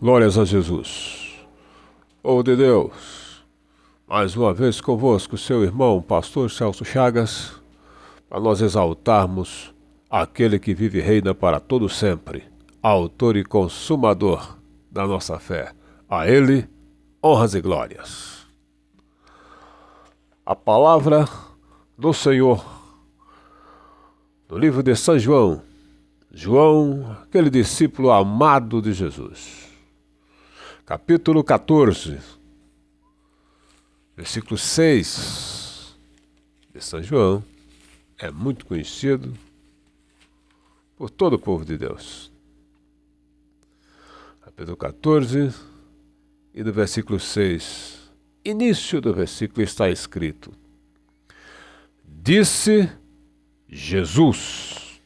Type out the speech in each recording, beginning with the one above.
Glórias a Jesus. Povo de Deus, mais uma vez convosco, seu irmão, pastor Celso Chagas, para nós exaltarmos aquele que vive e reina para todo sempre, autor e consumador da nossa fé. A ele, honras e glórias. A palavra do Senhor, no livro de São João, aquele discípulo amado de Jesus. Capítulo 14, versículo 6 de São João, é muito conhecido por todo o povo de Deus. Capítulo 14 e do versículo 6, início do versículo está escrito: Disse Jesus,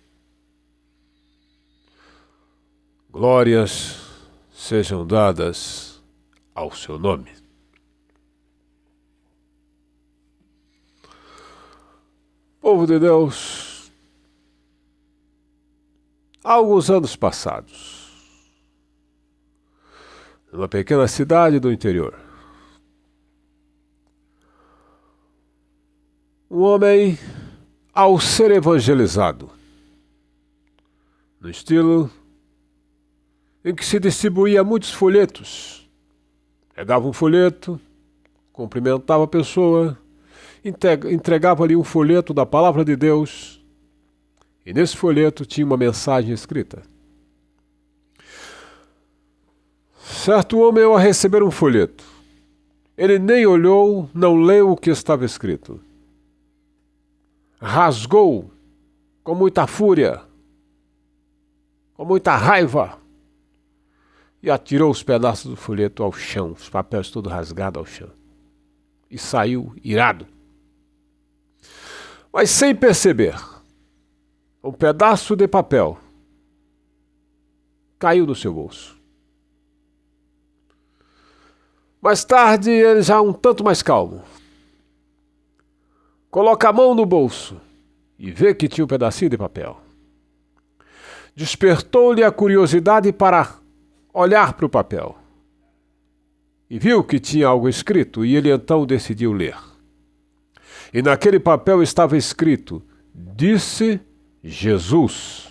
glórias sejam dadas ao seu nome. Povo de Deus, há alguns anos passados, numa pequena cidade do interior, um homem, ao ser evangelizado, no estilo em que se distribuía muitos folhetos. Pegava um folheto, cumprimentava a pessoa, entregava-lhe um folheto da palavra de Deus, e nesse folheto tinha uma mensagem escrita. Certo homem, ao receber um folheto, ele nem olhou, não leu o que estava escrito. Rasgou com muita fúria, com muita raiva, e atirou os pedaços do folheto ao chão, os papéis todos rasgados ao chão. E saiu irado. Mas sem perceber, um pedaço de papel caiu do seu bolso. Mais tarde, ele já um tanto mais calmo, coloca a mão no bolso e vê que tinha um pedacinho de papel. Despertou-lhe a curiosidade para olhar para o papel e viu que tinha algo escrito, e ele então decidiu ler. E naquele papel estava escrito: Disse Jesus.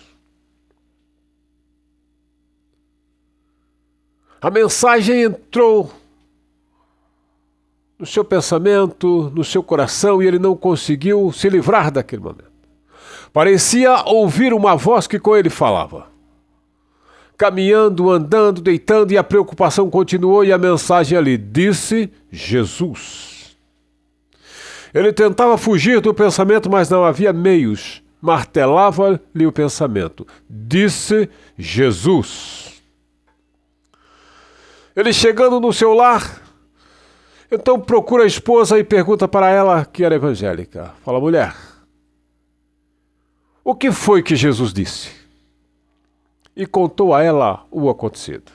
A mensagem entrou no seu pensamento, no seu coração, e ele não conseguiu se livrar daquele momento. Parecia ouvir uma voz que com ele falava. Caminhando, andando, deitando, e a preocupação continuou, e a mensagem ali: Disse Jesus. Ele tentava fugir do pensamento, mas não havia meios. Martelava-lhe o pensamento: Disse Jesus. Ele, chegando no seu lar, então procura a esposa e pergunta para ela, que era evangélica. Fala: mulher, o que foi que Jesus disse? E contou a ela o acontecido.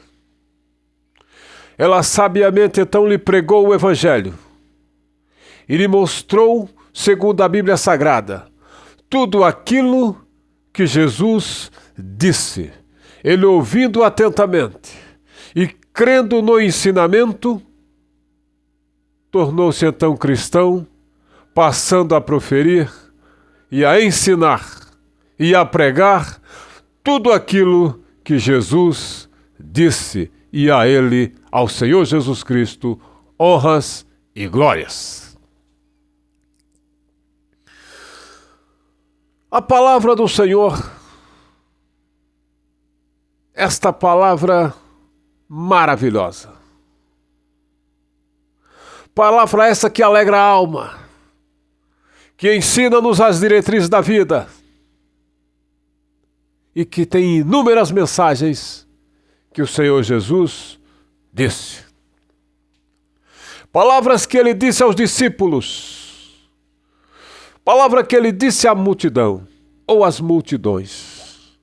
Ela sabiamente então lhe pregou o evangelho e lhe mostrou, segundo a Bíblia Sagrada, tudo aquilo que Jesus disse. Ele, ouvindo atentamente e crendo no ensinamento, tornou-se então cristão, passando a proferir e a ensinar e a pregar tudo aquilo que Jesus disse, e a ele, ao Senhor Jesus Cristo, honras e glórias. A palavra do Senhor, esta palavra maravilhosa, palavra essa que alegra a alma, que ensina-nos as diretrizes da vida, e que tem inúmeras mensagens que o Senhor Jesus disse. Palavras que ele disse aos discípulos, palavra que ele disse à multidão, ou às multidões.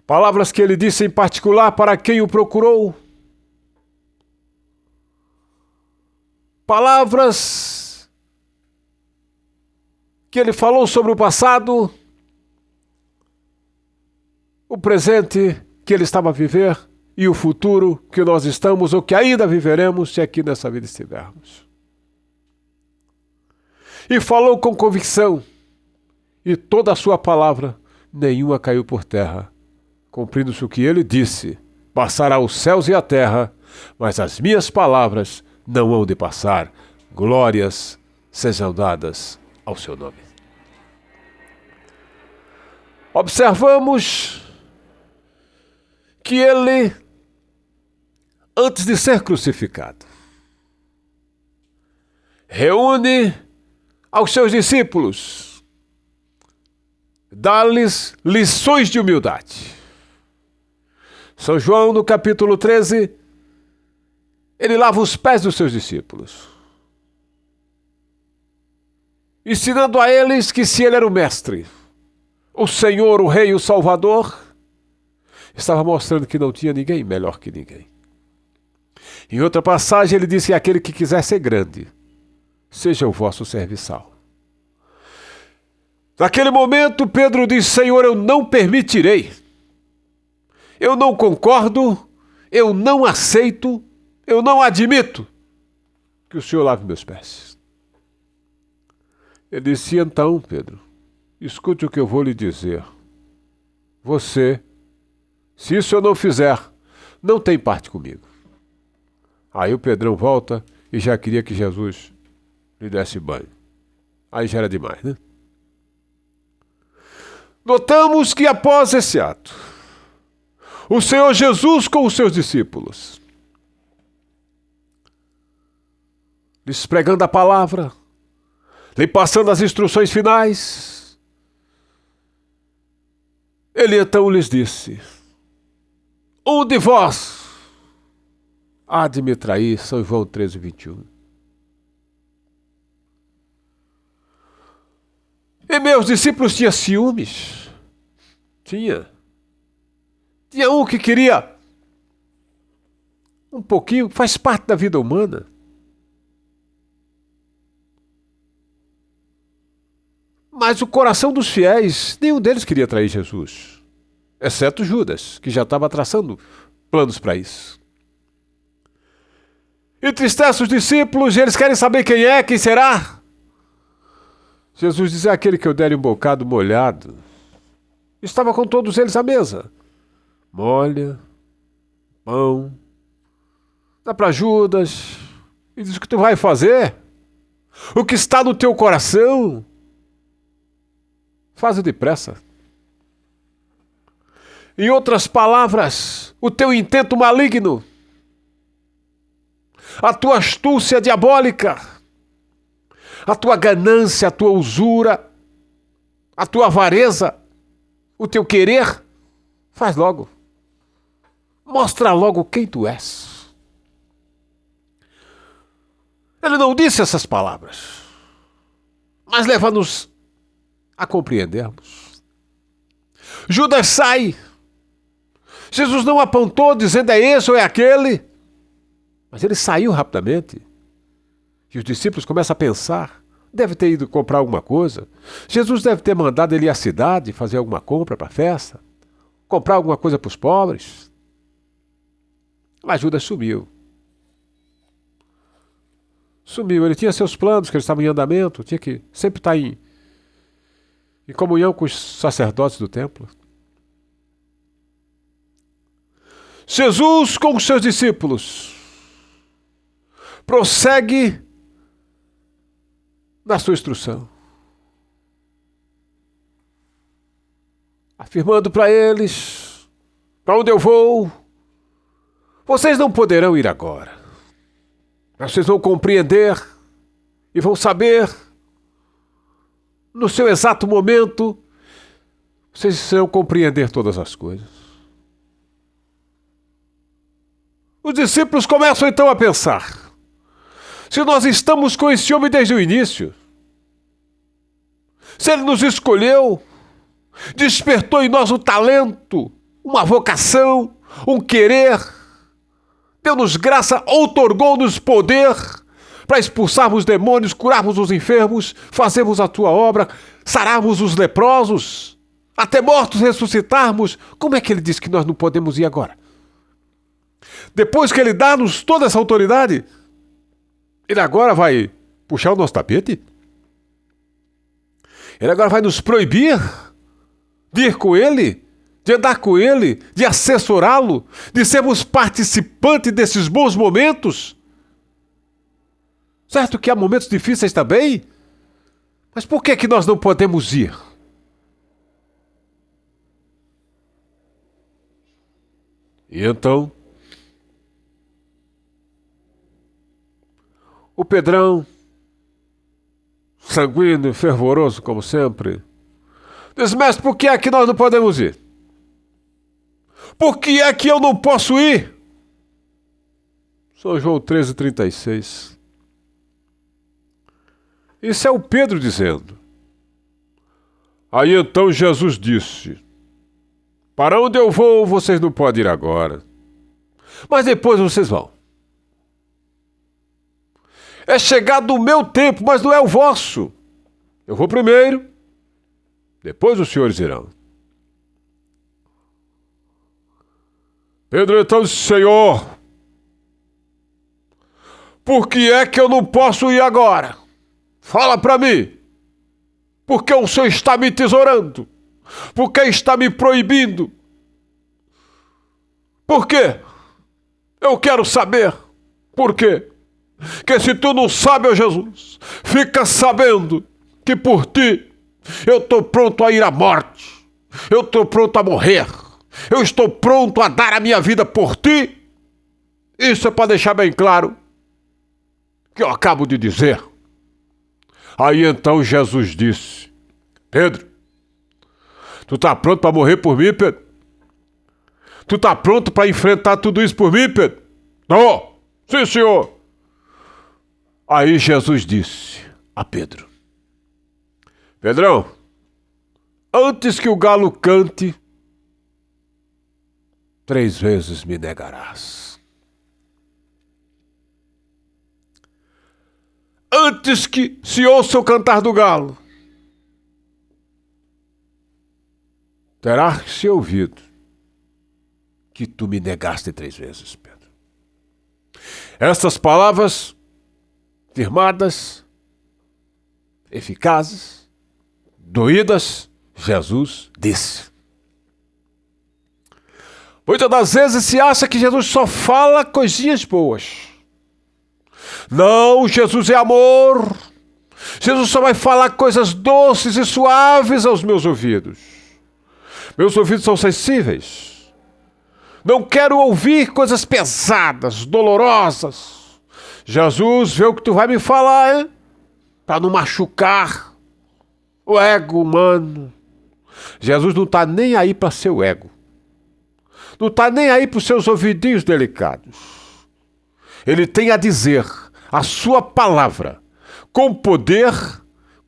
Palavras que ele disse em particular para quem o procurou. Palavras que ele falou sobre o passado, o presente que ele estava a viver e o futuro que nós estamos ou que ainda viveremos se aqui nessa vida estivermos. E falou com convicção, e toda a sua palavra, nenhuma caiu por terra, cumprindo-se o que ele disse: passará os céus e a terra, mas as minhas palavras não hão de passar. Glórias sejam dadas ao seu nome. Observamos que ele, antes de ser crucificado, reúne aos seus discípulos, dá-lhes lições de humildade. São João, no capítulo 13, ele lava os pés dos seus discípulos, ensinando a eles que se ele era o mestre, o Senhor, o Rei, o Salvador, estava mostrando que não tinha ninguém melhor que ninguém. Em outra passagem ele disse: aquele que quiser ser grande, seja o vosso serviçal. Naquele momento Pedro disse: Senhor, eu não permitirei, eu não concordo, eu não aceito, eu não admito que o Senhor lave meus pés. Ele disse: então, Pedro, escute o que eu vou lhe dizer. Você, se isso eu não fizer, não tem parte comigo. Aí o Pedrão volta e já queria que Jesus lhe desse banho. Aí já era demais, né? Notamos que após esse ato, o Senhor Jesus com os seus discípulos, lhes pregando a palavra, lhe passando as instruções finais, ele então lhes disse: um de vós há de me trair. São João 13, 21. E meus discípulos tinham ciúmes. Tinha um que queria um pouquinho, faz parte da vida humana. Mas o coração dos fiéis, nenhum deles queria trair Jesus, exceto Judas, que já estava traçando planos para isso. Entristece os discípulos, e eles querem saber quem é, quem será. Jesus diz: é aquele que eu der um bocado molhado. Estava com todos eles à mesa. Molha, pão, dá para Judas, e diz: o que tu vai fazer? O que está no teu coração? Faz-o depressa. Em outras palavras, o teu intento maligno, a tua astúcia diabólica, a tua ganância, a tua usura, a tua avareza, o teu querer, faz logo. Mostra logo quem tu és. Ele não disse essas palavras, mas leva-nos a compreendermos. Judas sai. Jesus não apontou dizendo: é esse ou é aquele. Mas ele saiu rapidamente. E os discípulos começam a pensar: deve ter ido comprar alguma coisa. Jesus deve ter mandado ele ir à cidade fazer alguma compra para a festa, comprar alguma coisa para os pobres. Mas Judas sumiu. Ele tinha seus planos, que eles estavam em andamento, tinha que sempre estar em comunhão com os sacerdotes do templo. Jesus, com os seus discípulos, prossegue na sua instrução, afirmando para eles: para onde eu vou, vocês não poderão ir agora. Vocês vão compreender e vão saber, no seu exato momento, vocês irão compreender todas as coisas. Os discípulos começam então a pensar: se nós estamos com esse homem desde o início, se ele nos escolheu, despertou em nós um talento, uma vocação, um querer, deu-nos graça, outorgou-nos poder para expulsarmos demônios, curarmos os enfermos, fazermos a tua obra, sararmos os leprosos, até mortos ressuscitarmos. Como é que ele diz que nós não podemos ir agora? Depois que ele dá-nos toda essa autoridade, ele agora vai puxar o nosso tapete? Ele agora vai nos proibir de ir com ele, de andar com ele, de assessorá-lo, de sermos participantes desses bons momentos? Certo que há momentos difíceis também, mas por que nós não podemos ir? E então, o Pedrão, sanguíneo, fervoroso como sempre, diz: mestre, por que é que nós não podemos ir? Por que é que eu não posso ir? São João 13:36. Isso é o Pedro dizendo. Aí então Jesus disse: para onde eu vou, vocês não podem ir agora, mas depois vocês vão. É chegado o meu tempo, mas não é o vosso. Eu vou primeiro, depois os senhores irão. Pedro então disse: Senhor, por que é que eu não posso ir agora? Fala para mim. Por que o Senhor está me tesourando? Por que está me proibindo? Por quê? Eu quero saber. Por quê? Que se tu não sabe, ó Jesus, fica sabendo que por ti eu estou pronto a ir à morte. Eu estou pronto a morrer. Eu estou pronto a dar a minha vida por ti. Isso é para deixar bem claro que eu acabo de dizer. Aí então Jesus disse: Pedro, tu tá pronto para morrer por mim, Pedro? Tu tá pronto para enfrentar tudo isso por mim, Pedro? Não. Sim, senhor. Aí Jesus disse a Pedro: Pedrão, antes que o galo cante, 3 vezes me negarás. Antes que se ouça o cantar do galo, terá que ser ouvido que tu me negaste 3 vezes, Pedro. Estas palavras firmadas, eficazes, doídas, Jesus disse. Muitas das vezes se acha que Jesus só fala coisinhas boas. Não, Jesus é amor. Jesus só vai falar coisas doces e suaves aos meus ouvidos. Meus ouvidos são sensíveis. Não quero ouvir coisas pesadas, dolorosas. Jesus, vê o que tu vai me falar, hein? Para não machucar o ego humano. Jesus não está nem aí para seu ego. Não está nem aí para os seus ouvidinhos delicados. Ele tem a dizer a sua palavra, com poder,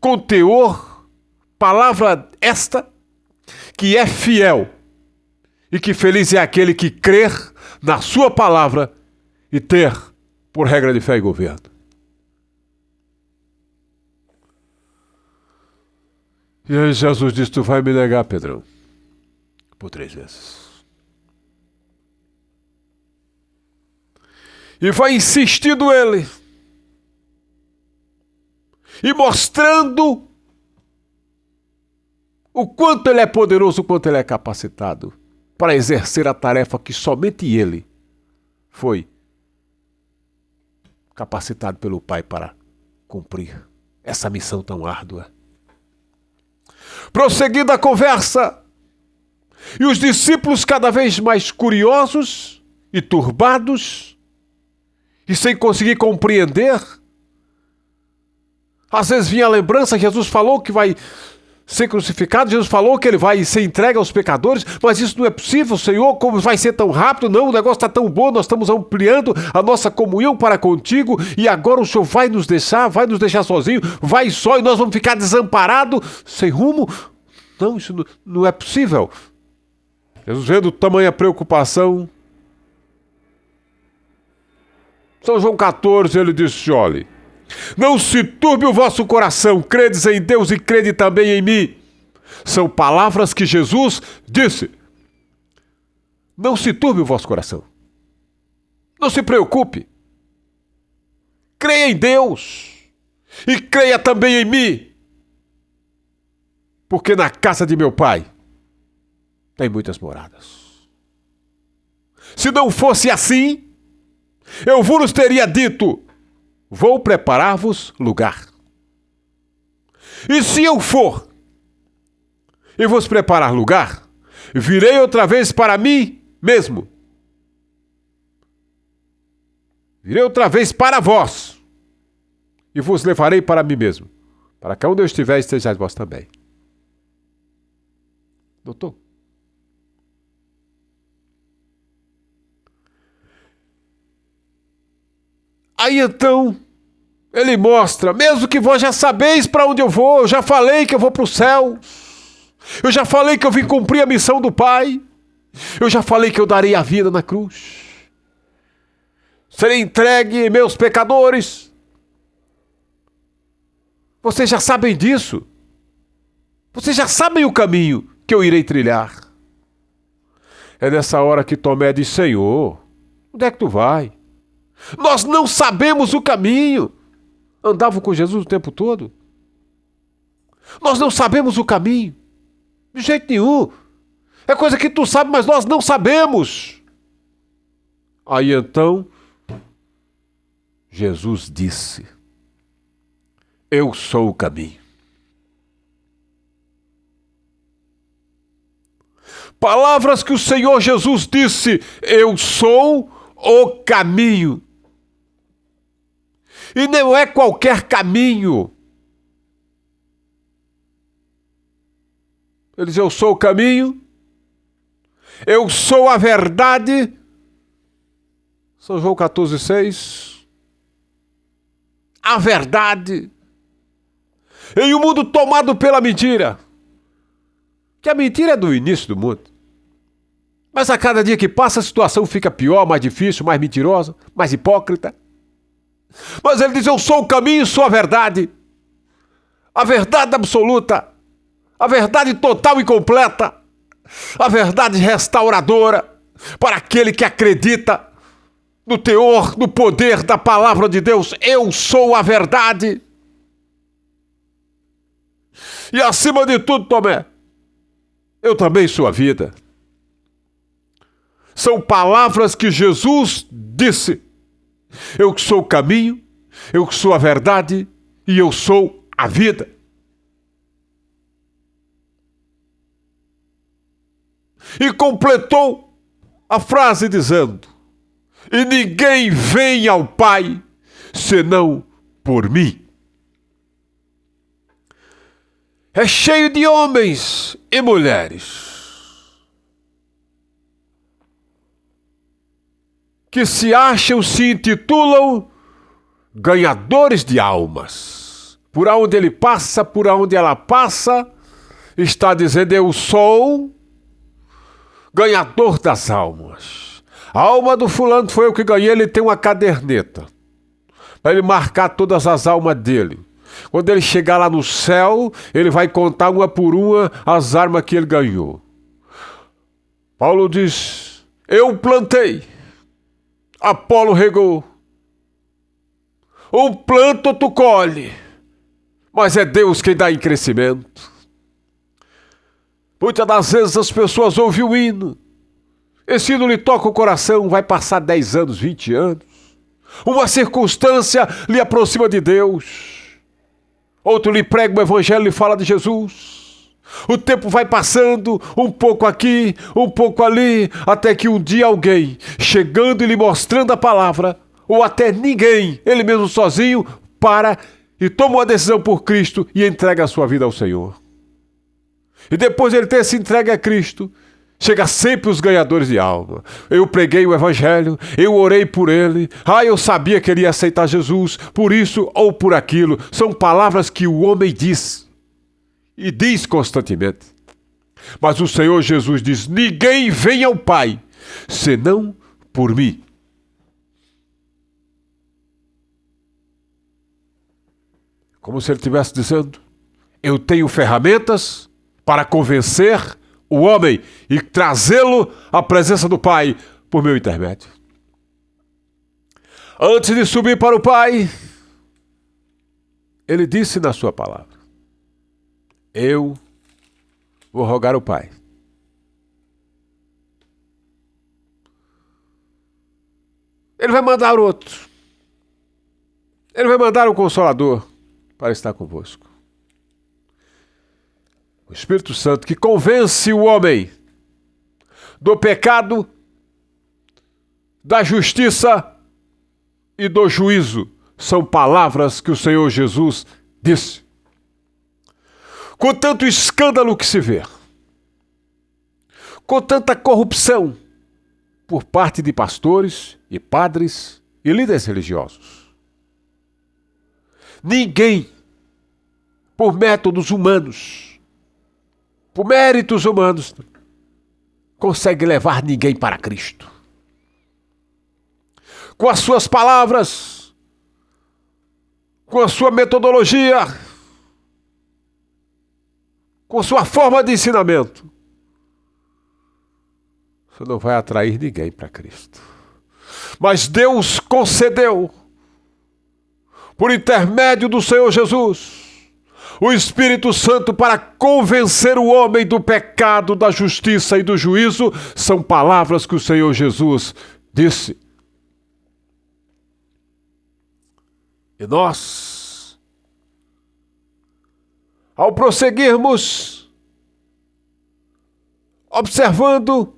com teor, palavra esta que é fiel, e que feliz é aquele que crer na sua palavra e ter por regra de fé e governo. E aí Jesus disse: tu vai me negar, Pedrão, por 3 vezes. E vai insistindo ele, e mostrando o quanto ele é poderoso, o quanto ele é capacitado para exercer a tarefa que somente ele foi capacitado pelo Pai para cumprir essa missão tão árdua. Prosseguindo a conversa, e os discípulos cada vez mais curiosos e turbados, e sem conseguir compreender. Às vezes vinha a lembrança, Jesus falou que vai ser crucificado, Jesus falou que ele vai ser entregue aos pecadores, mas isso não é possível, Senhor, como vai ser tão rápido? Não, o negócio está tão bom, nós estamos ampliando a nossa comunhão para contigo, e agora o Senhor vai nos deixar sozinho, vai só, e nós vamos ficar desamparados, sem rumo? Não, isso não é possível. Jesus, vendo tamanha preocupação, São João 14, ele disse: olhe, não se turbe o vosso coração, credes em Deus e crede também em mim. São palavras que Jesus disse. Não se turbe o vosso coração. Não se preocupe. Creia em Deus e creia também em mim, porque na casa de meu pai tem muitas moradas. Se não fosse assim, eu vos teria dito: vou preparar-vos lugar. E se eu for e vos preparar lugar, virei outra vez para mim mesmo. Virei outra vez para vós e vos levarei para mim mesmo, para que onde eu estiver estejais vós também. Doutor? Aí então, ele mostra, mesmo que vós já sabeis para onde eu vou, eu já falei que eu vou para o céu, eu já falei que eu vim cumprir a missão do Pai, eu já falei que eu darei a vida na cruz, serei entregue meus pecadores. Vocês já sabem disso. Vocês já sabem o caminho que eu irei trilhar. É nessa hora que Tomé diz: Senhor, onde é que tu vai? Nós não sabemos o caminho. Andavam com Jesus o tempo todo. Nós não sabemos o caminho. De jeito nenhum. É coisa que tu sabe, mas nós não sabemos. Aí então, Jesus disse: eu sou o caminho. Palavras que o Senhor Jesus disse: eu sou o caminho. E não é qualquer caminho. Ele diz: eu sou o caminho, eu sou a verdade. São João 14,6. A verdade. Em um mundo tomado pela mentira. Que a mentira é do início do mundo. Mas a cada dia que passa a situação fica pior, mais difícil, mais mentirosa, mais hipócrita. Mas ele diz: eu sou o caminho, sou a verdade absoluta, a verdade total e completa, a verdade restauradora para aquele que acredita no teor, no poder da palavra de Deus. Eu sou a verdade. E acima de tudo, Tomé, eu também sou a vida. São palavras que Jesus disse. Eu sou o caminho, eu sou a verdade e eu sou a vida. E completou a frase dizendo: e ninguém vem ao Pai senão por mim. É cheio de homens e mulheres que se acham, se intitulam ganhadores de almas. Por onde ele passa, por onde ela passa, está dizendo: eu sou ganhador das almas. A alma do fulano foi eu que ganhei. Ele tem uma caderneta para ele marcar todas as almas dele. Quando ele chegar lá no céu, ele vai contar uma por uma as armas que ele ganhou. Paulo diz: eu plantei, Apolo regou, um planta, outro colhe, mas é Deus quem dá em crescimento. Muitas das vezes as pessoas ouvem o hino, esse hino lhe toca o coração, vai passar 10 anos, 20 anos, uma circunstância lhe aproxima de Deus, outro lhe prega o evangelho e fala de Jesus. O tempo vai passando, um pouco aqui, um pouco ali, até que um dia alguém, chegando e lhe mostrando a palavra, ou até ninguém, ele mesmo sozinho, para e toma uma decisão por Cristo e entrega a sua vida ao Senhor. E depois ele ter se entregue a Cristo, chega sempre os ganhadores de alma. Eu preguei o evangelho, eu orei por ele, eu sabia que ele ia aceitar Jesus, por isso ou por aquilo. São palavras que o homem diz, e diz constantemente. Mas o Senhor Jesus diz: ninguém vem ao Pai, senão por mim. Como se ele estivesse dizendo: eu tenho ferramentas para convencer o homem e trazê-lo à presença do Pai por meu intermédio. Antes de subir para o Pai, ele disse na sua palavra: eu vou rogar ao Pai. Ele vai mandar outro. Ele vai mandar um Consolador para estar convosco. O Espírito Santo que convence o homem do pecado, da justiça e do juízo. São palavras que o Senhor Jesus disse. Com tanto escândalo que se vê, com tanta corrupção por parte de pastores e padres e líderes religiosos, ninguém, por métodos humanos, por méritos humanos, consegue levar ninguém para Cristo. Com as suas palavras, com a sua metodologia, com a sua forma de ensinamento, você não vai atrair ninguém para Cristo. Mas Deus concedeu, por intermédio do Senhor Jesus, o Espírito Santo para convencer o homem do pecado, da justiça e do juízo. São palavras que o Senhor Jesus disse. E nós, ao prosseguirmos, observando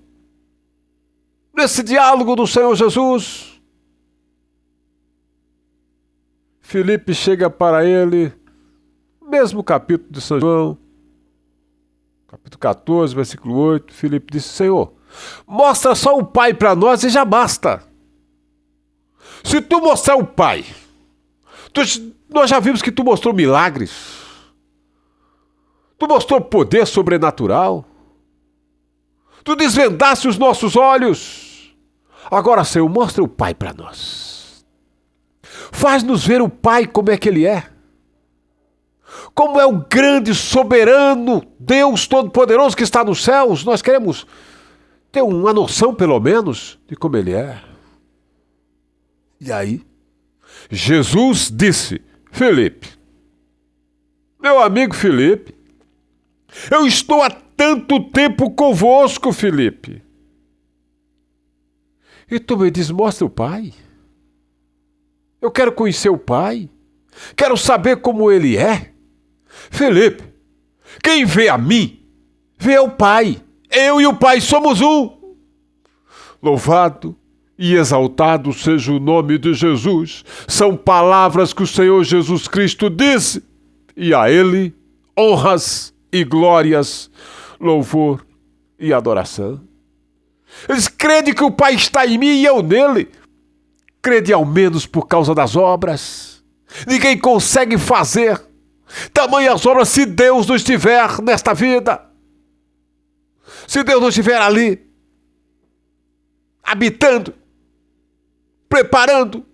nesse diálogo do Senhor Jesus, Filipe chega para ele, mesmo capítulo de São João, capítulo 14, versículo 8, Filipe disse: Senhor, mostra só o Pai para nós e já basta. Se tu mostrar o Pai, nós já vimos que tu mostrou milagres, tu mostrou poder sobrenatural, tu desvendaste os nossos olhos. Agora, Senhor, mostra o Pai para nós. Faz-nos ver o Pai como é que Ele é. Como é o grande, soberano Deus Todo-Poderoso que está nos céus. Nós queremos ter uma noção, pelo menos, de como Ele é. E aí, Jesus disse: Filipe, meu amigo Filipe, eu estou há tanto tempo convosco, Filipe, e tu me diz: mostra o Pai. Eu quero conhecer o Pai, quero saber como Ele é. Filipe, quem vê a mim, vê o Pai. Eu e o Pai somos um. Louvado e exaltado seja o nome de Jesus. São palavras que o Senhor Jesus Cristo disse, e a Ele honras e glórias, louvor e adoração. Eles crede que o Pai está em mim e eu nele. Crede ao menos por causa das obras. Ninguém consegue fazer tamanhas obras se Deus não estiver nesta vida. Se Deus não estiver ali, habitando, preparando,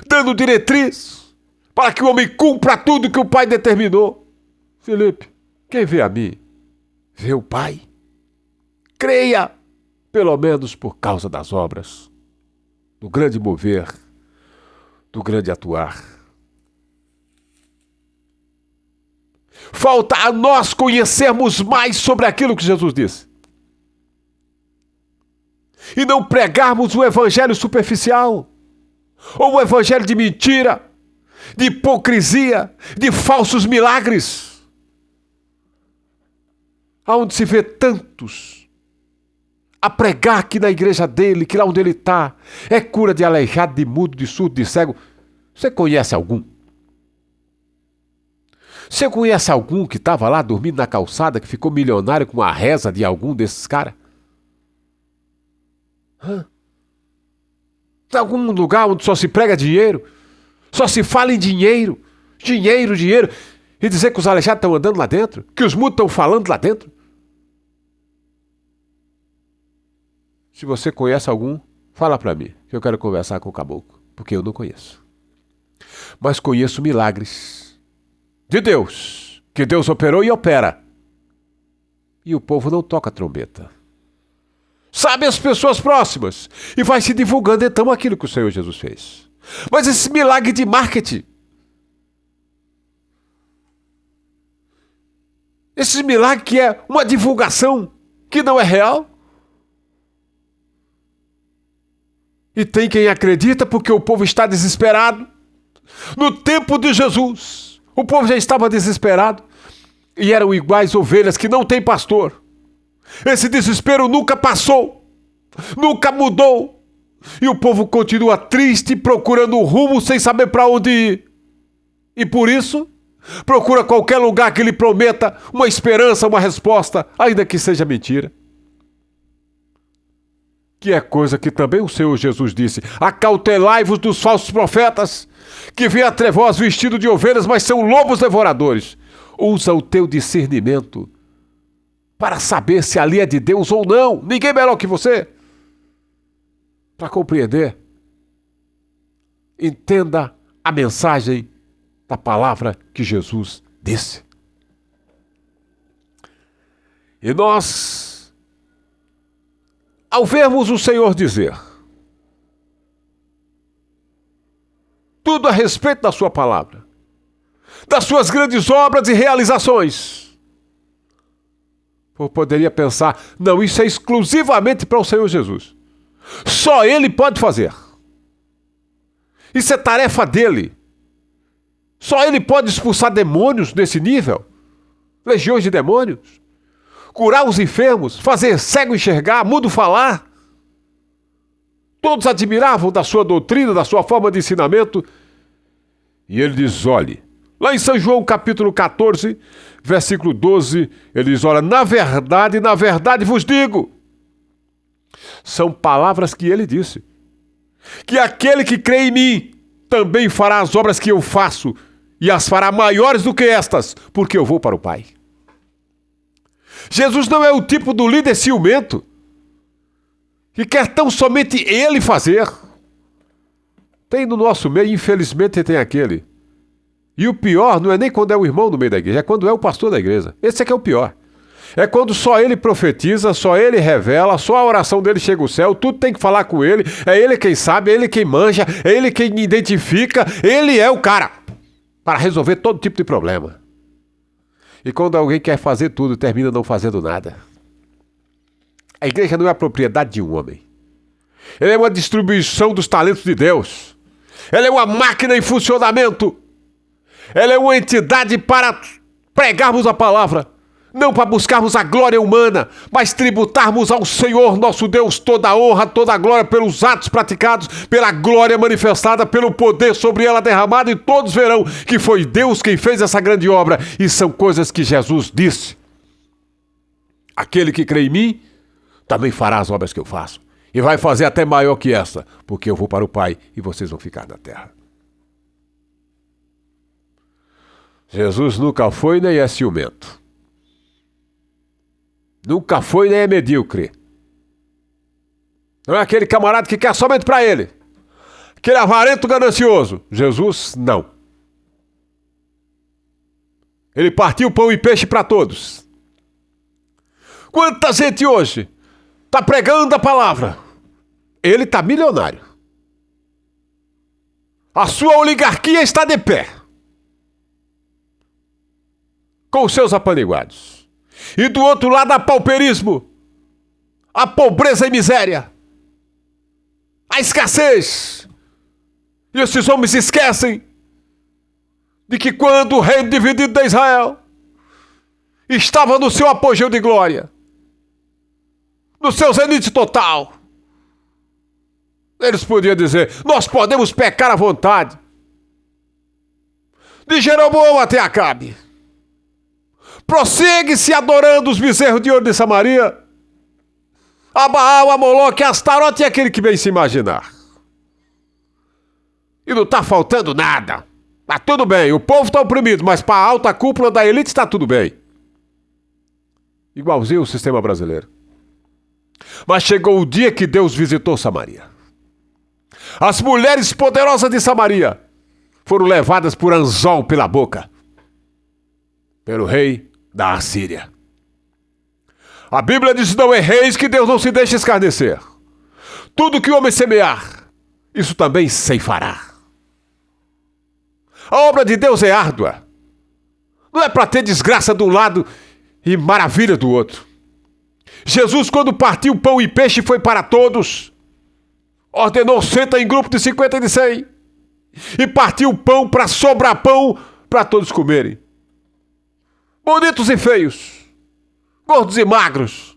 dando diretriz para que o homem cumpra tudo que o Pai determinou. Filipe, quem vê a mim, vê o Pai. Creia, pelo menos por causa das obras, do grande mover, do grande atuar. Falta a nós conhecermos mais sobre aquilo que Jesus disse. E não pregarmos o evangelho superficial, ou o evangelho de mentira, de hipocrisia, de falsos milagres. Aonde se vê tantos a pregar que na igreja dele, que lá onde ele está, é cura de aleijado, de mudo, de surdo, de cego. Você conhece algum? Você conhece algum que estava lá dormindo na calçada, que ficou milionário com a reza de algum desses caras? Tem algum lugar onde só se prega dinheiro? Só se fala em dinheiro? Dinheiro, dinheiro. E dizer que os aleijados estão andando lá dentro? Que os mudos estão falando lá dentro? Se você conhece algum, fala para mim, que eu quero conversar com o caboclo, porque eu não conheço. Mas conheço milagres de Deus, que Deus operou e opera. E o povo não toca trombeta. Sabe as pessoas próximas. E vai se divulgando então aquilo que o Senhor Jesus fez. Mas esse milagre de marketing, esse milagre que é uma divulgação que não é real. E tem quem acredita porque o povo está desesperado. No tempo de Jesus, o povo já estava desesperado e eram iguais ovelhas que não têm pastor. Esse desespero nunca passou, nunca mudou. E o povo continua triste, procurando um rumo sem saber para onde ir. E por isso, procura qualquer lugar que lhe prometa uma esperança, uma resposta, ainda que seja mentira. Que é coisa que também o Senhor Jesus disse: acautelai-vos dos falsos profetas, que vêm até vós vestidos de ovelhas, mas são lobos devoradores. Usa o teu discernimento para saber se ali é de Deus ou não. Ninguém melhor que você para compreender. Entenda a mensagem da palavra que Jesus disse. E nós, ao vermos o Senhor dizer tudo a respeito da sua palavra, das suas grandes obras e realizações, eu poderia pensar, não, isso é exclusivamente para o Senhor Jesus. Só Ele pode fazer. Isso é tarefa dele. Só Ele pode expulsar demônios nesse nível, legiões de demônios, curar os enfermos, fazer cego enxergar, mudo falar. Todos admiravam da sua doutrina, da sua forma de ensinamento. E ele diz, olhe, lá em São João capítulo 14, versículo 12, ele diz, olha, na verdade vos digo. São palavras que ele disse. Que aquele que crê em mim também fará as obras que eu faço e as fará maiores do que estas, porque eu vou para o Pai. Jesus não é o tipo do líder ciumento que quer tão somente ele fazer. Tem no nosso meio, infelizmente, tem aquele. E o pior não é nem quando é o irmão no meio da igreja, é quando é o pastor da igreja. Esse é que é o pior. É quando só ele profetiza, só ele revela, só a oração dele chega ao céu, tudo tem que falar com ele, é ele quem sabe, é ele quem manja, é ele quem identifica, ele é o cara para resolver todo tipo de problema. E quando alguém quer fazer tudo, termina não fazendo nada. A igreja não é a propriedade de um homem. Ela é uma distribuição dos talentos de Deus. Ela é uma máquina em funcionamento. Ela é uma entidade para pregarmos a palavra. Não para buscarmos a glória humana, mas tributarmos ao Senhor nosso Deus toda a honra, toda a glória pelos atos praticados, pela glória manifestada, pelo poder sobre ela derramado, e todos verão que foi Deus quem fez essa grande obra. E são coisas que Jesus disse. Aquele que crê em mim, também fará as obras que eu faço. E vai fazer até maior que essa, porque eu vou para o Pai e vocês vão ficar na terra. Jesus nunca foi nem é ciumento. Nunca foi nem é medíocre. Não é aquele camarada que quer somente para ele. Aquele avarento ganancioso. Jesus, não. Ele partiu pão e peixe para todos. Quanta gente hoje está pregando a palavra. Ele está milionário. A sua oligarquia está de pé. Com os seus apaniguados. E do outro lado, a pauperismo, a pobreza e miséria, a escassez. E esses homens esquecem de que quando o reino dividido de Israel estava no seu apogeu de glória, no seu zenite total, eles podiam dizer, nós podemos pecar à vontade. De Jeroboão até Acabe. Prossegue-se adorando os bezerros de ouro de Samaria, a Baal, a Moloque, a Astarote e aquele que bem se imaginar. E não está faltando nada. Está tudo bem, o povo está oprimido, mas para a alta cúpula da elite está tudo bem. Igualzinho o sistema brasileiro. Mas chegou o dia que Deus visitou Samaria. As mulheres poderosas de Samaria foram levadas por anzol pela boca, pelo rei da Assíria. A Bíblia diz, não erreis, que Deus não se deixa escarnecer. Tudo que o homem semear, isso também ceifará. A obra de Deus é árdua. Não é para ter desgraça de um lado e maravilha do outro. Jesus, quando partiu pão e peixe, foi para todos. Ordenou 100 em grupo de 50 e de 100. E partiu o pão para sobrar pão para todos comerem. Bonitos e feios, gordos e magros,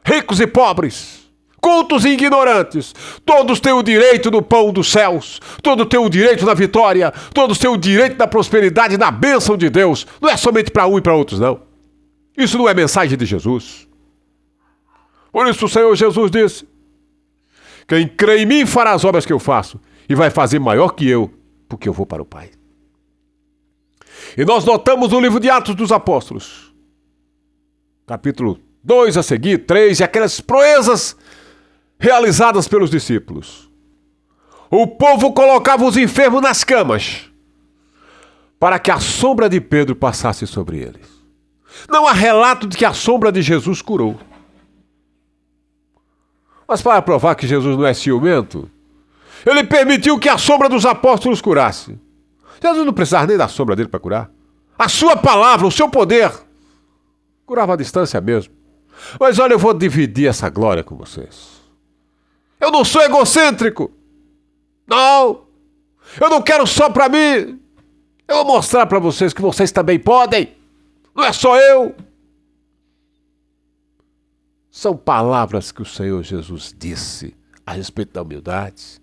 ricos e pobres, cultos e ignorantes, todos têm o direito do pão dos céus, todos têm o direito da vitória, todos têm o direito da prosperidade e da bênção de Deus. Não é somente para um e para outros, não. Isso não é mensagem de Jesus. Por isso o Senhor Jesus disse: quem crê em mim fará as obras que eu faço e vai fazer maior que eu, porque eu vou para o Pai. E nós notamos no livro de Atos dos Apóstolos, capítulo 2 a seguir, 3, e aquelas proezas realizadas pelos discípulos. O povo colocava os enfermos nas camas para que a sombra de Pedro passasse sobre eles. Não há relato de que a sombra de Jesus curou. Mas para provar que Jesus não é ciumento, ele permitiu que a sombra dos apóstolos curasse. Jesus não precisava nem da sombra dele para curar. A sua palavra, o seu poder, curava à distância mesmo. Mas olha, eu vou dividir essa glória com vocês. Eu não sou egocêntrico. Não. Eu não quero só para mim. Eu vou mostrar para vocês que vocês também podem. Não é só eu. São palavras que o Senhor Jesus disse a respeito da humildade.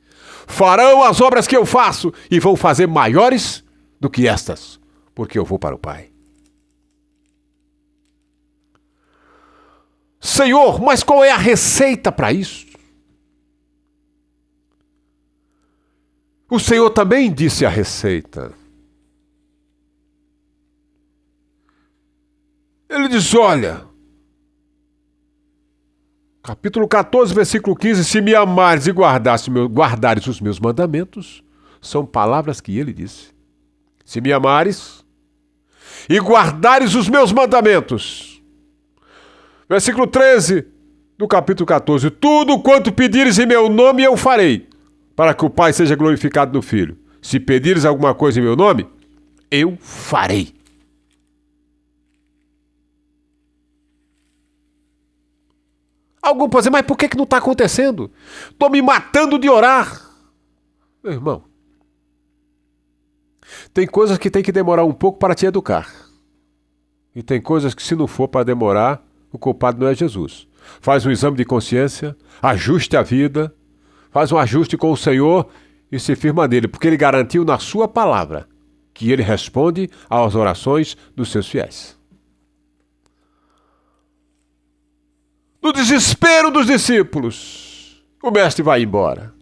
Farão as obras que eu faço e vão fazer maiores do que estas, porque eu vou para o Pai. Senhor, mas qual é a receita para isso? O Senhor também disse a receita. Ele diz, olha, capítulo 14, versículo 15, se me amares e guardares os meus mandamentos, são palavras que ele disse. Se me amares e guardares os meus mandamentos. Versículo 13 do capítulo 14, tudo quanto pedires em meu nome eu farei, para que o Pai seja glorificado no Filho. Se pedires alguma coisa em meu nome, eu farei. Algum pode dizer, mas por que não está acontecendo? Estou me matando de orar. Meu irmão, tem coisas que tem que demorar um pouco para te educar. E tem coisas que se não for para demorar, o culpado não é Jesus. Faz um exame de consciência, ajuste a vida, faz um ajuste com o Senhor e se firma nele, porque ele garantiu na sua palavra que ele responde às orações dos seus fiéis. No desespero dos discípulos, o mestre vai embora.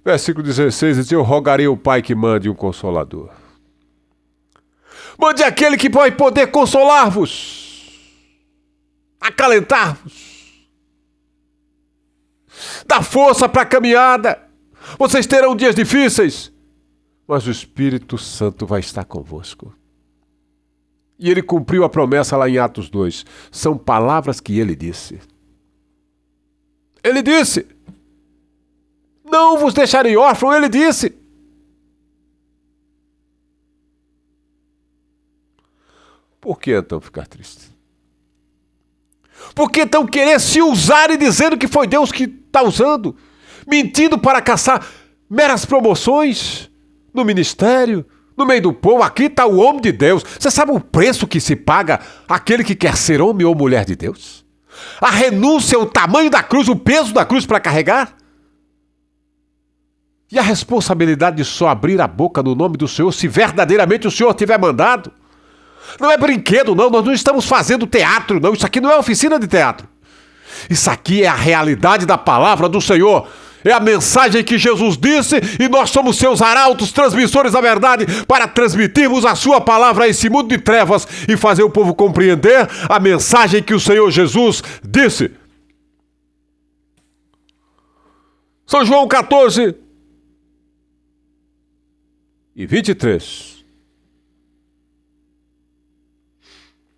Versículo 16 diz, eu rogarei ao Pai que mande um consolador. Mande aquele que vai poder consolar-vos, acalentar-vos, dar força para a caminhada. Vocês terão dias difíceis, mas o Espírito Santo vai estar convosco. E ele cumpriu a promessa lá em Atos 2. São palavras que ele disse. Ele disse, não vos deixarei órfão, ele disse. Por que então ficar triste? Por que então querer se usar e dizendo que foi Deus que está usando? Mentindo para caçar meras promoções no ministério, no meio do povo. Aqui está o homem de Deus. Você sabe o preço que se paga aquele que quer ser homem ou mulher de Deus? A renúncia, o tamanho da cruz, o peso da cruz para carregar? E a responsabilidade de só abrir a boca no nome do Senhor se verdadeiramente o Senhor tiver mandado? Não é brinquedo, não. Nós não estamos fazendo teatro, não. Isso aqui não é oficina de teatro. Isso aqui é a realidade da palavra do Senhor. É a mensagem que Jesus disse e nós somos seus arautos, transmissores da verdade, para transmitirmos a sua palavra a esse mundo de trevas e fazer o povo compreender a mensagem que o Senhor Jesus disse. São João 14 e 23.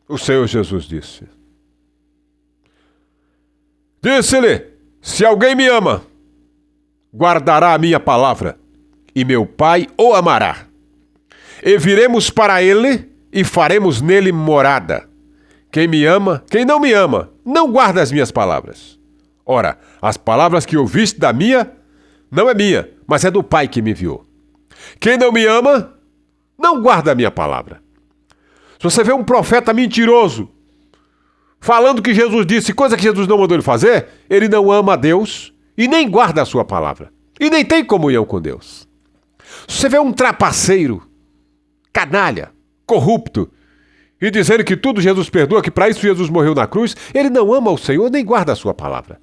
O Senhor Jesus disse. Disse-lhe, se alguém me ama, guardará a minha palavra, e meu Pai o amará. E viremos para ele e faremos nele morada. Quem me ama, quem não me ama, não guarda as minhas palavras. Ora, as palavras que ouviste da minha, não é minha, mas é do Pai que me enviou. Quem não me ama, não guarda a minha palavra. Se você vê um profeta mentiroso, falando que Jesus disse, coisa que Jesus não mandou ele fazer, ele não ama a Deus e nem guarda a sua palavra. E nem tem comunhão com Deus. Se você vê um trapaceiro, canalha, corrupto, e dizendo que tudo Jesus perdoa, que para isso Jesus morreu na cruz, ele não ama o Senhor nem guarda a sua palavra.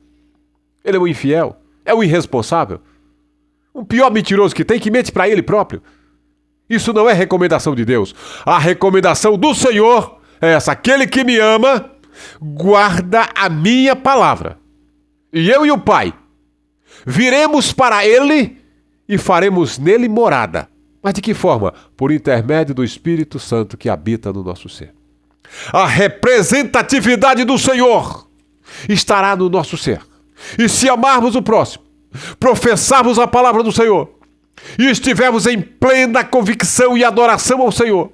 Ele é um infiel, é um irresponsável. O pior mentiroso que tem, que mente para ele próprio. Isso não é recomendação de Deus. A recomendação do Senhor é essa: aquele que me ama, guarda a minha palavra. E eu e o Pai viremos para ele e faremos nele morada. Mas de que forma? Por intermédio do Espírito Santo que habita no nosso ser. A representatividade do Senhor estará no nosso ser. E se amarmos o próximo, professarmos a palavra do Senhor e estivermos em plena convicção e adoração ao Senhor,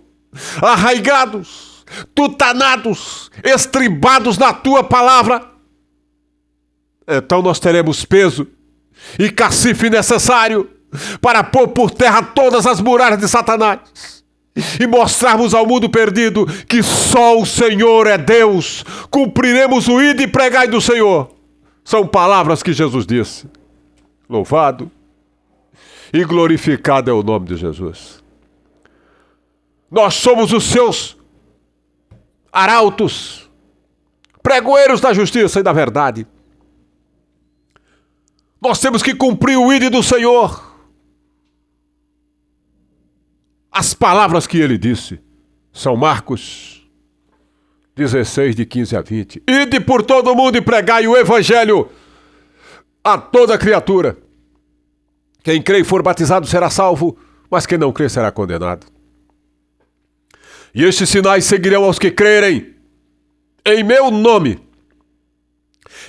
arraigados, tutanados, estribados na tua palavra, então nós teremos peso e cacife necessário para pôr por terra todas as muralhas de Satanás e mostrarmos ao mundo perdido que só o Senhor é Deus. Cumpriremos o ide e pregai do Senhor. São palavras que Jesus disse. Louvado e glorificado é o nome de Jesus. Nós somos os seus arautos, pregoeiros da justiça e da verdade. Nós temos que cumprir o ide do Senhor. As palavras que ele disse são Marcos 16, de 15 a 20. Ide por todo o mundo e pregai o evangelho a toda criatura. Quem crê e for batizado será salvo, mas quem não crê será condenado. E estes sinais seguirão aos que crerem. Em meu nome.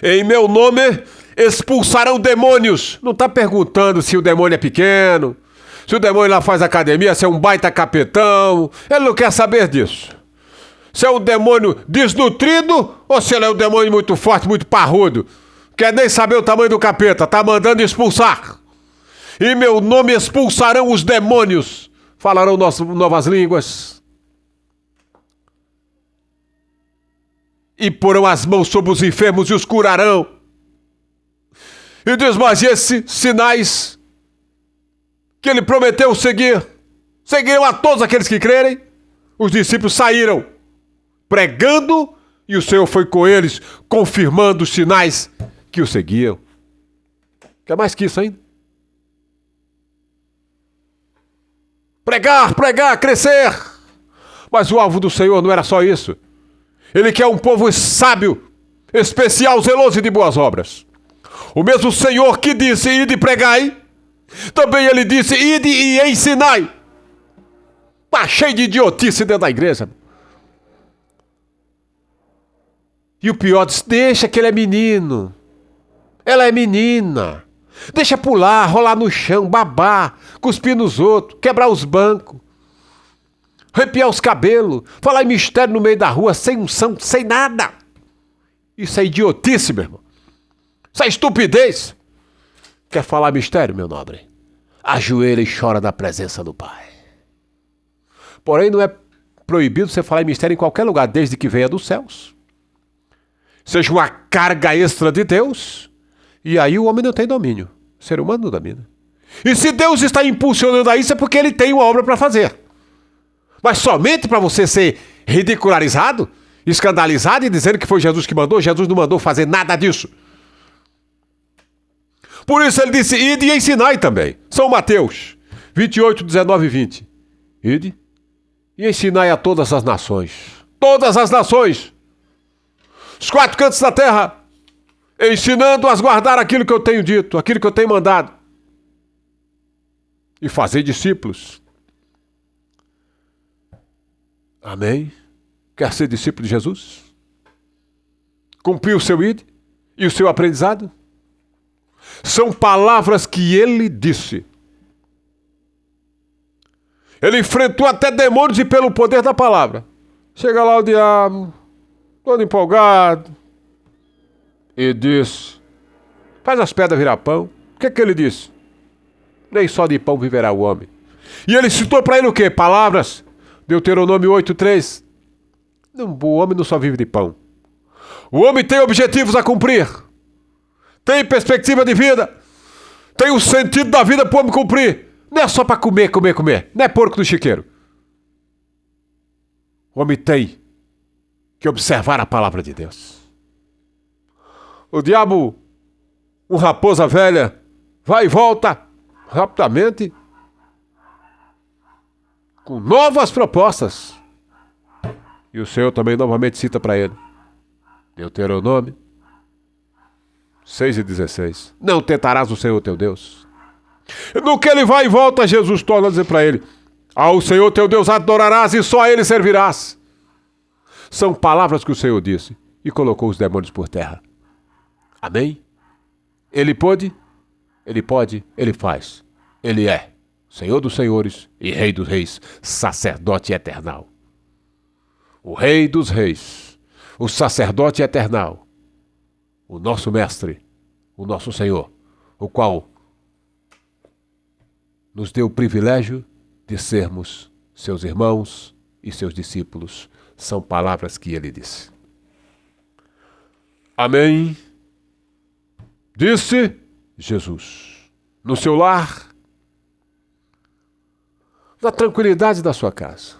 Em meu nome expulsarão demônios. Não está perguntando se o demônio é pequeno, se o demônio lá faz academia, se é um baita capetão. Ele não quer saber disso. Se é um demônio desnutrido ou se ele é um demônio muito forte, muito parrudo. Quer nem saber o tamanho do capeta, está mandando expulsar. Em meu nome expulsarão os demônios. Falarão novas línguas. E porão as mãos sobre os enfermos e os curarão. E diz, mas esses sinais que ele prometeu seguirão a todos aqueles que crerem. Os discípulos saíram pregando e o Senhor foi com eles, confirmando os sinais que o seguiam. Quer mais que isso ainda? Pregar, crescer. Mas o alvo do Senhor não era só isso. Ele quer um povo sábio, especial, zeloso e de boas obras. O mesmo Senhor que disse, ide e pregai, também ele disse, ide e ensinai. Tá cheio de idiotice dentro da igreja. E o pior, diz, deixa que ele é menino. Ela é menina. Deixa pular, rolar no chão, babar, cuspir nos outros, quebrar os bancos, arrepiar os cabelos, falar em mistério no meio da rua, sem unção, sem nada. Isso é idiotice, meu irmão. Isso é estupidez. Quer falar mistério, meu nobre? Ajoelha e chora na presença do Pai. Porém, não é proibido você falar em mistério em qualquer lugar, desde que venha dos céus. Seja uma carga extra de Deus. E aí o homem não tem domínio. O ser humano não domina. E se Deus está impulsionando a isso, é porque ele tem uma obra para fazer. Mas somente para você ser ridicularizado, escandalizado e dizendo que foi Jesus que mandou, Jesus não mandou fazer nada disso. Por isso ele disse, ide e ensinai também. São Mateus 28, 19 e 20. Ide e ensinai a todas as nações. Todas as nações. Os quatro cantos da terra. Ensinando-as a guardar aquilo que eu tenho dito, aquilo que eu tenho mandado. E fazer discípulos. Amém? Quer ser discípulo de Jesus? Cumprir o seu ide e o seu aprendizado? São palavras que ele disse. Ele enfrentou até demônios e pelo poder da palavra. Chega lá o diabo, todo empolgado, e diz: faz as pedras virar pão. O que ele disse? Nem só de pão viverá o homem. E ele citou para ele o quê? Palavras. Deuteronômio 8:3. O homem não só vive de pão. O homem tem objetivos a cumprir. Tem perspectiva de vida. Tem o sentido da vida para o homem cumprir. Não é só para comer. Não é porco do chiqueiro. O homem tem que observar a palavra de Deus. O diabo, uma raposa velha, vai e volta rapidamente com novas propostas. E o Senhor também novamente cita para ele. Deuteronômio 6:16. Não tentarás o Senhor teu Deus. No que ele vai e volta, Jesus torna a dizer para ele: ao Senhor teu Deus adorarás e só a ele servirás. São palavras que o Senhor disse e colocou os demônios por terra. Amém? Ele pôde, ele pode, ele faz. Ele é Senhor dos senhores e Rei dos reis, sacerdote eternal. O Rei dos reis, o sacerdote eternal, o nosso mestre, o nosso Senhor, o qual nos deu o privilégio de sermos seus irmãos e seus discípulos. São palavras que ele disse. Amém. Disse Jesus, no seu lar, na tranquilidade da sua casa.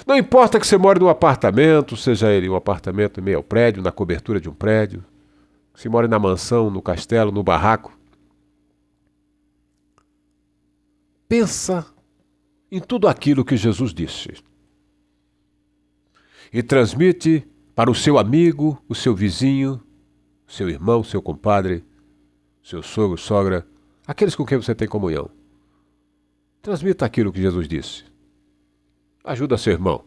Não importa que você more num apartamento, seja ele um apartamento em meio ao prédio, na cobertura de um prédio, que você more na mansão, no castelo, no barraco. Pensa em tudo aquilo que Jesus disse e transmite para o seu amigo, o seu vizinho, seu irmão, seu compadre, seu sogro, sogra, aqueles com quem você tem comunhão. Transmita aquilo que Jesus disse. Ajuda seu irmão.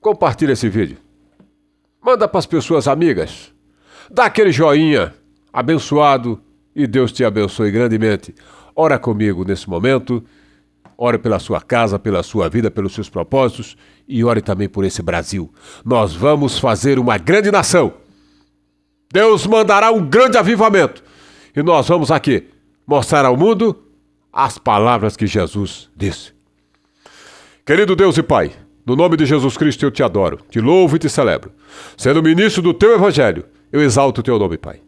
Compartilha esse vídeo. Manda para as pessoas amigas. Dá aquele joinha abençoado e Deus te abençoe grandemente. Ora comigo nesse momento. Ore pela sua casa, pela sua vida, pelos seus propósitos e ore também por esse Brasil. Nós vamos fazer uma grande nação. Deus mandará um grande avivamento. E nós vamos aqui mostrar ao mundo as palavras que Jesus disse. Querido Deus e Pai, no nome de Jesus Cristo eu te adoro, te louvo e te celebro. Sendo ministro do teu evangelho, eu exalto o teu nome, Pai.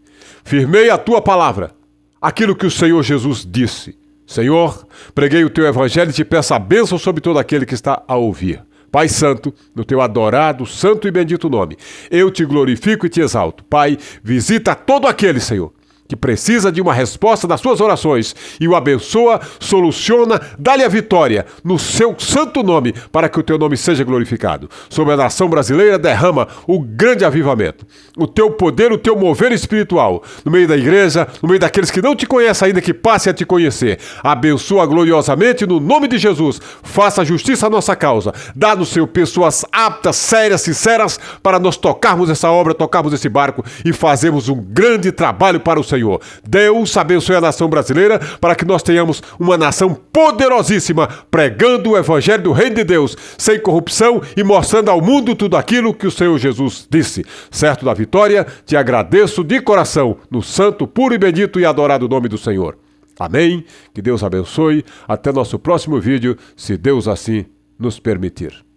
Firmei a tua palavra, aquilo que o Senhor Jesus disse. Senhor, preguei o teu evangelho e te peço a bênção sobre todo aquele que está a ouvir. Pai Santo, no teu adorado, santo e bendito nome, eu te glorifico e te exalto. Pai, visita todo aquele, Senhor, que precisa de uma resposta das suas orações e o abençoa, soluciona, dá-lhe a vitória no seu santo nome para que o teu nome seja glorificado. Sobre a nação brasileira derrama o grande avivamento, o teu poder, o teu mover espiritual no meio da igreja, no meio daqueles que não te conhecem ainda, que passem a te conhecer. Abençoa gloriosamente no nome de Jesus, faça justiça à nossa causa, dá-nos, Senhor, pessoas aptas, sérias, sinceras para nós tocarmos essa obra, tocarmos esse barco e fazermos um grande trabalho para o Senhor. Deus abençoe a nação brasileira para que nós tenhamos uma nação poderosíssima, pregando o evangelho do reino de Deus, sem corrupção e mostrando ao mundo tudo aquilo que o Senhor Jesus disse. Certo da vitória, te agradeço de coração, no santo, puro e bendito e adorado nome do Senhor. Amém. Que Deus abençoe. Até nosso próximo vídeo, se Deus assim nos permitir.